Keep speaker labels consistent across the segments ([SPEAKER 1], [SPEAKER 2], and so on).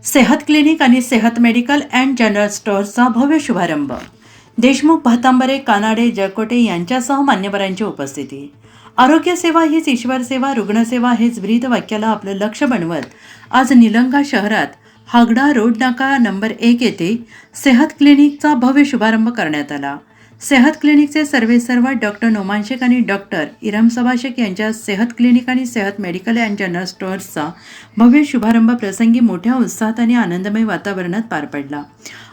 [SPEAKER 1] सेहत क्लिनिक आणि सेहत मेडिकल अँड जनरल स्टोअर्सचा भव्य शुभारंभ. देशमुख, भातांबरे, कानाडे, जळकोटे यांच्यासह मान्यवरांची उपस्थिती. आरोग्य सेवा हीच ईश्वर सेवा, रुग्णसेवा हेच ब्रीद वाक्याला आपलं लक्ष बनवत आज निलंगा शहरात हागडा रोड नाका नंबर 1 येथे सेहत क्लिनिकचा भव्य शुभारंभ करण्यात आला. सेहत क्लिनिकचे सर्वेसर्वा डॉक्टर नोमान शेख आणि डॉक्टर इरमसबा शेख यांच्या सेहत क्लिनिक आणि सेहत मेडिकल अँड जनरल स्टोअर्सचा भव्य शुभारंभ प्रसंगी मोठ्या उत्साहात आणि आनंदमय वातावरणात पार पडला.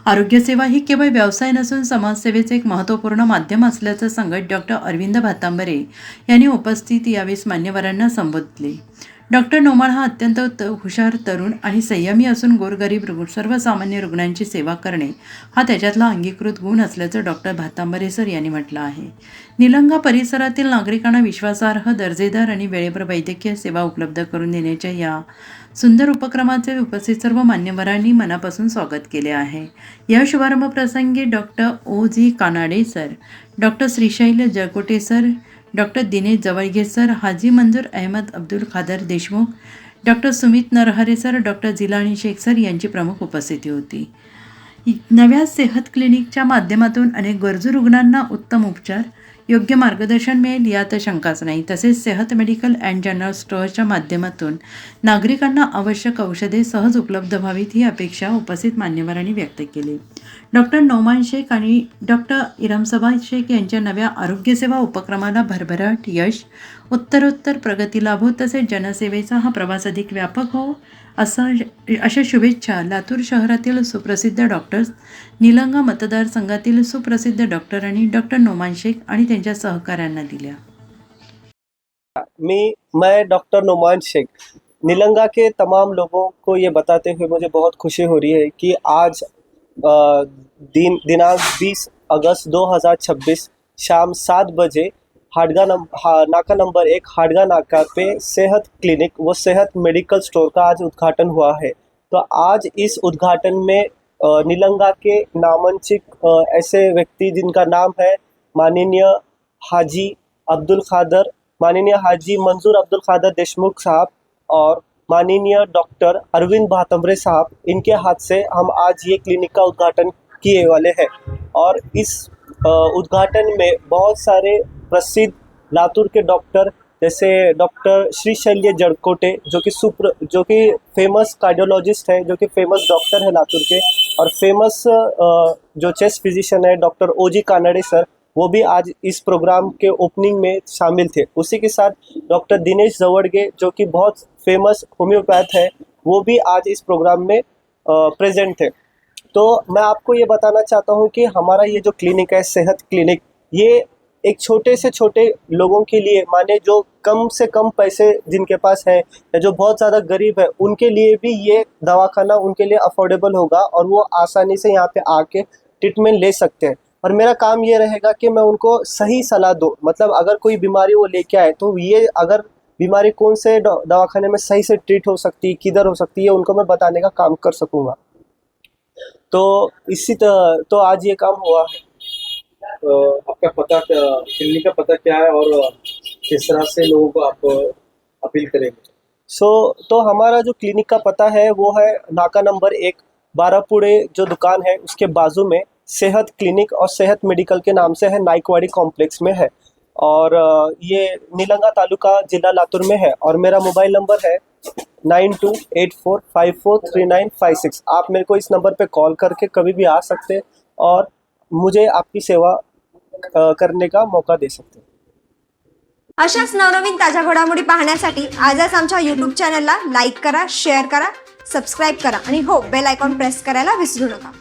[SPEAKER 1] आरोग्यसेवा ही केवळ व्यवसाय नसून समाजसेवेचे एक महत्त्वपूर्ण माध्यम असल्याचं सांगत डॉक्टर अरविंद भातांबरे यांनी उपस्थित यावेळी मान्यवरांना संबोधले. डॉक्टर नोमान हा अत्यंत हुशार, तरुण आणि संयमी असून गोरगरीब सर्वसामान्य रुग्णांची सेवा करणे हा त्याच्यातला अंगीकृत गुण असल्याचं डॉक्टर भातांबरे सर यांनी म्हटलं आहे. निलंगा परिसरातील नागरिकांना विश्वासार्ह, दर्जेदार आणि वेळेवर वैद्यकीय सेवा उपलब्ध करून देण्याच्या या सुंदर उपक्रमाचे उपस्थित सर्व मान्यवरांनी मनापासून स्वागत केले आहे. या शुभारंभ प्रसंगी doctor O G. Kanade sir, doctor Shrishail Jalkote sir, doctor Dinesh Jawalge sir, Haji Manzoor Ahmad Abdul Khadar Deshmukh, doctor Sumit Narhare sir, doctor Jilani Shaikh sir यांची प्रमुख उपस्थिती होती. नव्या सेहत क्लिनिकच्या माध्यमातून अनेक गरजू रुग्णांना उत्तम उपचार, योग्य मार्गदर्शन मिळेल यात शंकाच नाही. तसेच सेहत मेडिकल अँड जनरल स्टोअर्सच्या माध्यमातून नागरिकांना आवश्यक औषधे सहज उपलब्ध व्हावीत ही अपेक्षा उपस्थित मान्यवरांनी व्यक्त केली. डॉक्टर नोमान शेख आणि डॉक्टर इरमसबा शेख यांच्या नव्या आरोग्यसेवा उपक्रमाला भरभराट यश, उत्तरोत्तर प्रगती लाभो, तसेच जनसेवेचा हा प्रवास अधिक व्यापक हो अशा शुभेच्छा लातूर शहरातील सुप्रसिद्ध डॉक्टर्स, निलंगा मतदारसंघातील सुप्रसिद्ध डॉक्टरांनी डॉक्टर नोमान शेख आणि त्यांच्या सहकाऱ्यांना दिल्या.
[SPEAKER 2] मैं डॉक्टर नोमान शेख निलंगा के तमाम लोगों को ये बताते हुए मुझे बहुत खुशी हो रही है कि आज दिनांक 20 अगस्त 2026 शाम 7 बजे नाका नंबर 1 हाडगा नाका पे सेहत क्लिनिक व सेहत मेडिकल स्टोर का आज उद्घाटन हुआ है. तो आज इस उद्घाटन में निलंगा के नामांकित ऐसे व्यक्ति जिनका नाम है माननीय हाजी मंजूर अब्दुल खादर देशमुख साहब और माननीय डॉक्टर अरविंद भातांबरे साहब, इनके हाथ से हम आज ये क्लिनिक का उद्घाटन किए वाले हैं. और इस उद्घाटन में बहुत सारे प्रसिद्ध लातूर के डॉक्टर जैसे डॉक्टर श्रीशैल्य जड़कोटे जो कि फेमस कार्डियोलॉजिस्ट है, जो कि फेमस डॉक्टर है लातूर के, और फेमस जो चेस्ट फिजिशियन है डॉक्टर ओ.जी. कानाडे सर, वो भी आज इस प्रोग्राम के ओपनिंग में शामिल थे. उसी के साथ डॉक्टर दिनेश जवड़गे जो कि बहुत फेमस होम्योपैथ है, वो भी आज इस प्रोग्राम में प्रेजेंट थे. तो मैं आपको ये बताना चाहता हूँ कि हमारा ये जो क्लिनिक है सेहत क्लिनिक, ये एक छोटे से छोटे लोगों के लिए, माने जो कम से कम पैसे जिनके पास है या जो बहुत ज़्यादा गरीब है, उनके लिए भी ये दवाखाना उनके लिए अफोर्डेबल होगा और वो आसानी से यहाँ पे आके ट्रीटमेंट ले सकते हैं. और मेरा काम ये रहेगा कि मैं उनको सही सलाह दूँ. मतलब अगर कोई बीमारी वो लेके आए तो ये अगर बीमारी कौन से दवाखाने में सही से ट्रीट हो सकती है, किधर हो सकती है, उनको मैं बताने का काम कर सकूँगा. तो आज ये काम हुआ है.
[SPEAKER 3] आपका पता, क्लिनिक का पता क्या है और किस तरह से लोगों को आप अपील करेंगे?
[SPEAKER 2] तो हमारा जो क्लिनिक का पता है वो है नाका नंबर 1 बारापुड़े जो दुकान है उसके बाजू में सेहत क्लिनिक और सेहत मेडिकल के नाम से है, नाइकवाड़ी कॉम्प्लेक्स में है. और ये निलंगा तालुका जिला लातूर में है. और मेरा मोबाइल नंबर है 9284543956. आप मेरे को इस नंबर पे कॉल करके कभी भी आ सकते हैं और मुझे आपकी सेवा करने का मौका दे सकते हैं.
[SPEAKER 4] अशाच नवनवीन ताज्या घडामोडी पाहण्यासाठी आजच आमच्या YouTube चॅनलला लाईक करा, शेअर करा, सबस्क्राईब करा आणि हो, बेल आयकॉन प्रेस करायला विसरू नका.